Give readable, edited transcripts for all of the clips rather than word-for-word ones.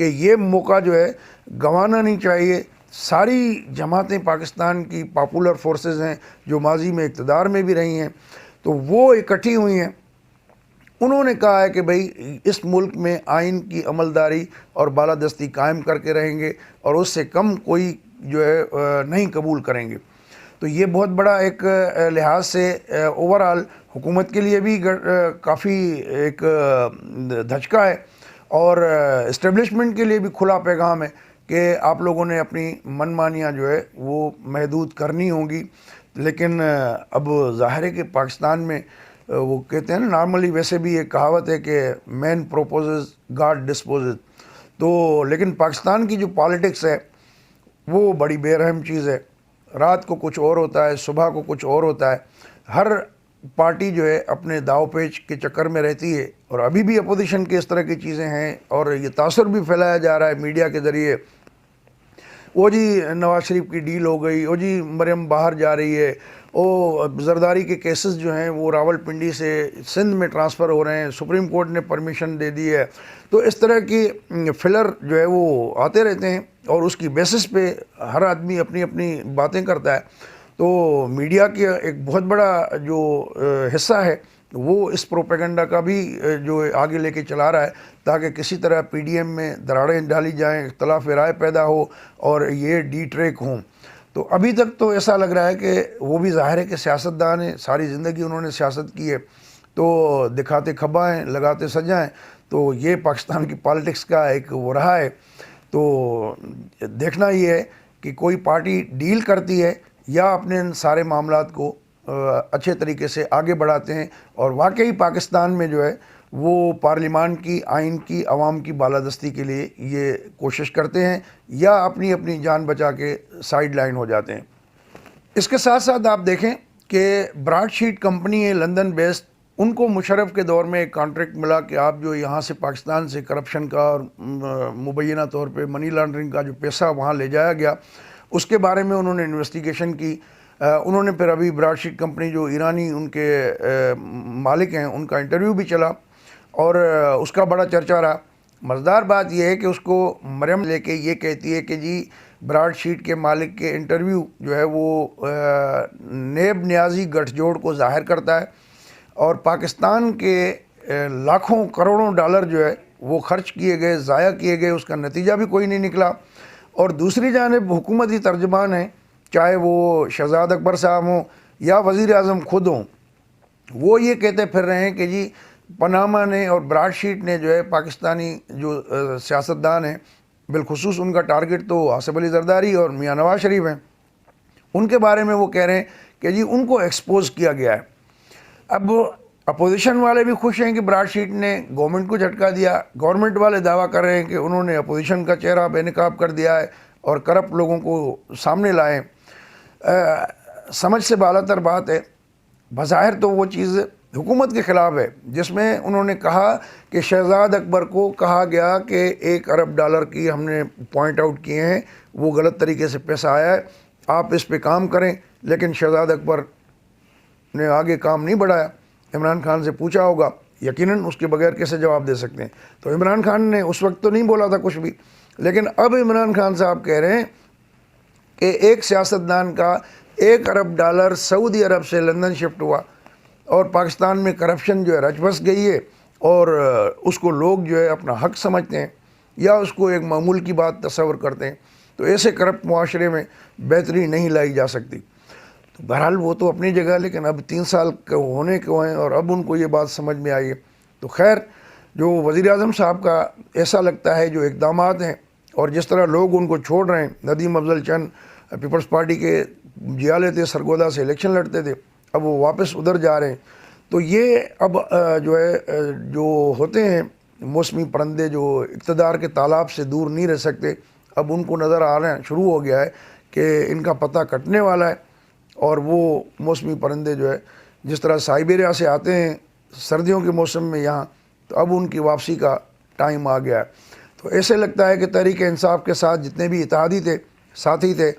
کہ یہ موقع جو ہے گنوانا نہیں چاہیے. ساری جماعتیں پاکستان کی پاپولر فورسز ہیں جو ماضی میں اقتدار میں بھی رہی ہیں, تو وہ اکٹھی ہوئی ہیں. انہوں نے کہا ہے کہ بھئی اس ملک میں آئین کی عملداری اور بالادستی قائم کر کے رہیں گے اور اس سے کم کوئی جو ہے نہیں قبول کریں گے. تو یہ بہت بڑا ایک لحاظ سے اوورآل حکومت کے لیے بھی کافی ایک دھچکا ہے, اور اسٹیبلشمنٹ کے لیے بھی کھلا پیغام ہے کہ آپ لوگوں نے اپنی من مانیاں جو ہے وہ محدود کرنی ہوں گی. لیکن اب ظاہر ہے کہ پاکستان میں وہ کہتے ہیں نا نارملی, ویسے بھی ایک کہاوت ہے کہ مین پروپوزز گاڈ ڈسپوزز. تو لیکن پاکستان کی جو پالیٹکس ہے وہ بڑی بے رحم چیز ہے. رات کو کچھ اور ہوتا ہے, صبح کو کچھ اور ہوتا ہے. ہر پارٹی جو ہے اپنے داؤ پیچ کے چکر میں رہتی ہے, اور ابھی بھی اپوزیشن کی اس طرح کی چیزیں ہیں, اور یہ تاثر بھی پھیلایا جا رہا ہے میڈیا کے ذریعے. وہ جی نواز شریف کی ڈیل ہو گئی, وہ جی مریم باہر جا رہی ہے, وہ زرداری کے کیسز جو ہیں وہ راول پنڈی سے سندھ میں ٹرانسفر ہو رہے ہیں, سپریم کورٹ نے پرمیشن دے دی ہے. تو اس طرح کی فلر جو ہے وہ آتے رہتے ہیں, اور اس کی بیسس پہ ہر آدمی اپنی اپنی باتیں کرتا ہے. تو میڈیا کا ایک بہت بڑا جو حصہ ہے وہ اس پروپیگنڈا کا بھی جو آگے لے کے چلا رہا ہے, تاکہ کسی طرح پی ڈی ایم میں دراڑیں ڈالی جائیں, اختلاف رائے پیدا ہو اور یہ ڈی ٹریک ہوں. تو ابھی تک تو ایسا لگ رہا ہے کہ وہ بھی ظاہر ہے کہ سیاستدان ہیں, ساری زندگی انہوں نے سیاست کی ہے, تو دکھاتے کھبائیں لگاتے سجائیں. تو یہ پاکستان کی پالیٹکس کا ایک وہ رہا ہے. تو دیکھنا یہ ہے کہ کوئی پارٹی ڈیل کرتی ہے یا اپنے ان سارے معاملات کو اچھے طریقے سے آگے بڑھاتے ہیں, اور واقعی پاکستان میں جو ہے وہ پارلیمان کی, آئین کی, عوام کی بالادستی کے لیے یہ کوشش کرتے ہیں, یا اپنی اپنی جان بچا کے سائیڈ لائن ہو جاتے ہیں. اس کے ساتھ ساتھ آپ دیکھیں کہ براڈ شیٹ کمپنی ہے لندن بیسڈ, ان کو مشرف کے دور میں ایک کانٹریکٹ ملا کہ آپ جو یہاں سے پاکستان سے کرپشن کا اور مبینہ طور پہ منی لانڈرنگ کا جو پیسہ وہاں لے جایا گیا اس کے بارے میں انہوں نے انویسٹیگیشن کی. انہوں نے پھر ابھی براڈ شیٹ کمپنی جو ایرانی ان کے مالک ہیں ان کا انٹرویو بھی چلا, اور اس کا بڑا چرچا رہا. مزیدار بات یہ ہے کہ اس کو مریم لے کے یہ کہتی ہے کہ جی براڈ شیٹ کے مالک کے انٹرویو جو ہے وہ نیب نیازی گٹھ جوڑ کو ظاہر کرتا ہے, اور پاکستان کے لاکھوں کروڑوں ڈالر جو ہے وہ خرچ کیے گئے, ضائع کیے گئے, اس کا نتیجہ بھی کوئی نہیں نکلا. اور دوسری جانب حکومتی ترجمان ہیں, چاہے وہ شہزاد اکبر صاحب ہوں یا وزیر اعظم خود ہوں, وہ یہ کہتے پھر رہے ہیں کہ جی پاناما نے اور براڈ شیٹ نے جو ہے پاکستانی جو سیاستدان ہیں, بالخصوص ان کا ٹارگٹ تو آصف علی زرداری اور میاں نواز شریف ہیں, ان کے بارے میں وہ کہہ رہے ہیں کہ جی ان کو ایکسپوز کیا گیا ہے. اب اپوزیشن والے بھی خوش ہیں کہ براڈ شیٹ نے گورنمنٹ کو جھٹکا دیا, گورنمنٹ والے دعویٰ کر رہے ہیں کہ انہوں نے اپوزیشن کا چہرہ بے نقاب کر دیا ہے اور کرپٹ لوگوں کو سامنے لائے. سمجھ سے بالا تر بات ہے. بظاہر تو وہ چیز حکومت کے خلاف ہے جس میں انہوں نے کہا کہ شہزاد اکبر کو کہا گیا کہ $1 ارب کی ہم نے پوائنٹ آؤٹ کیے ہیں, وہ غلط طریقے سے پیسہ آیا ہے, آپ اس پہ کام کریں. لیکن شہزاد اکبر نے آگے کام نہیں بڑھایا. عمران خان سے پوچھا ہوگا, یقیناً اس کے بغیر کیسے جواب دے سکتے ہیں. تو عمران خان نے اس وقت تو نہیں بولا تھا کچھ بھی, لیکن اب عمران خان صاحب کہہ رہے ہیں کہ ایک سیاستدان کا $1 ارب سعودی عرب سے لندن شفٹ ہوا, اور پاکستان میں کرپشن جو ہے رچ بس گئی ہے, اور اس کو لوگ جو ہے اپنا حق سمجھتے ہیں یا اس کو ایک معمول کی بات تصور کرتے ہیں. تو ایسے کرپٹ معاشرے میں بہتری نہیں لائی جا سکتی. تو بہرحال وہ تو اپنی جگہ, لیکن اب 3 سال ہونے کو ہیں اور اب ان کو یہ بات سمجھ میں آئی ہے. تو خیر, جو وزیر اعظم صاحب کا ایسا لگتا ہے جو اقدامات ہیں اور جس طرح لوگ ان کو چھوڑ رہے ہیں, ندیم افضل چند پیپلز پارٹی کے جیالے تھے, سرگودا سے الیکشن لڑتے تھے, اب وہ واپس ادھر جا رہے ہیں. تو یہ اب جو ہے جو ہوتے ہیں موسمی پرندے جو اقتدار کے تالاب سے دور نہیں رہ سکتے, اب ان کو نظر آ رہے ہیں, شروع ہو گیا ہے کہ ان کا پتہ کٹنے والا ہے. اور وہ موسمی پرندے جو ہے جس طرح سائبیریا سے آتے ہیں سردیوں کے موسم میں یہاں, تو اب ان کی واپسی کا ٹائم آ گیا ہے. تو ایسے لگتا ہے کہ تحریک انصاف کے ساتھ جتنے بھی اتحادی تھے, ساتھی تھے,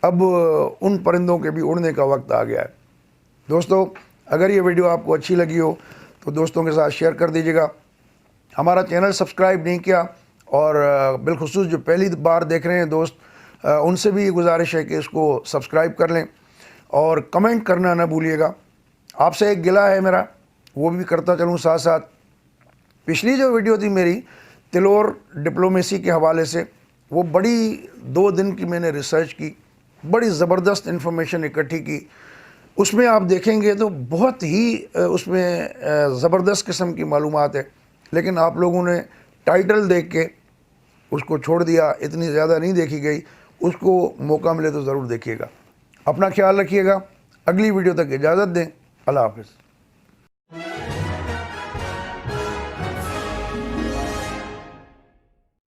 اب ان پرندوں کے بھی اڑنے کا وقت آ گیا ہے. دوستو, اگر یہ ویڈیو آپ کو اچھی لگی ہو تو دوستوں کے ساتھ شیئر کر دیجیے گا. ہمارا چینل سبسکرائب نہیں کیا اور بالخصوص جو پہلی بار دیکھ رہے ہیں دوست، ان سے بھی یہ گزارش ہے کہ اس کو سبسکرائب کر لیں اور کمنٹ کرنا نہ بھولیے گا۔ آپ سے ایک گلہ ہے میرا، وہ بھی کرتا چلوں ساتھ ساتھ۔ پچھلی جو ویڈیو تھی میری تلور ڈپلومیسی کے حوالے سے، وہ بڑی 2 دن کی میں نے ریسرچ کی، بڑی زبردست انفارمیشن اکٹھی کی۔ اس میں آپ دیکھیں گے تو بہت ہی اس میں زبردست قسم کی معلومات ہے، لیکن آپ لوگوں نے ٹائٹل دیکھ کے اس کو چھوڑ دیا، اتنی زیادہ نہیں دیکھی گئی۔ اس کو موقع ملے تو ضرور دیکھیے گا۔ اپنا خیال رکھیے گا، اگلی ویڈیو تک اجازت دیں، اللہ حافظ۔